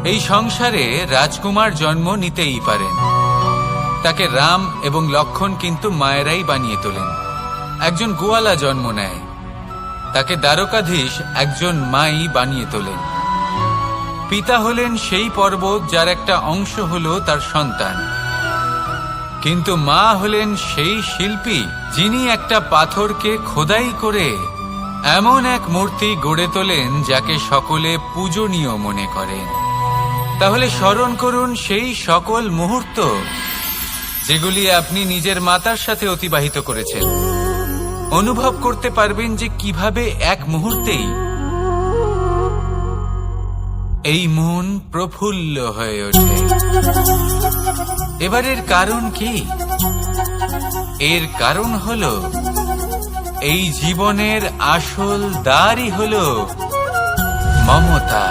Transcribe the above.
এই সংসারে রাজকুমার জন্ম নিতেই পারেন। তাকে রাম এবং লক্ষণ কিন্তু মায়েরাই বানিয়ে তোলেন। একজন গোয়ালা জন্ম নেয়, তাকে দ্বারকাধীশ একজন মাই বানিয়ে তোলেন। পিতা হলেন সেই পর্বত যার একটা অংশ হলো তার সন্তান, কিন্তু মা হলেন সেই শিল্পী যিনি একটা পাথরকে খোদাই করে এমন এক মূর্তি গড়ে তোলেন যাকে সকলে পূজনীয় মনে করেন। তাহলে স্মরণ করুন সেই সকল মুহূর্ত যেগুলি আপনি নিজের মাতার সাথে অতিবাহিত করেছেন। অনুভব করতে পারবেন যে কিভাবে এক মুহূর্তেই এই মন প্রফুল্ল হয়ে ওঠে। এবারের কারণ কি? এর কারণ হলো এই জীবনের আসল দ্বারই হলো মমতা।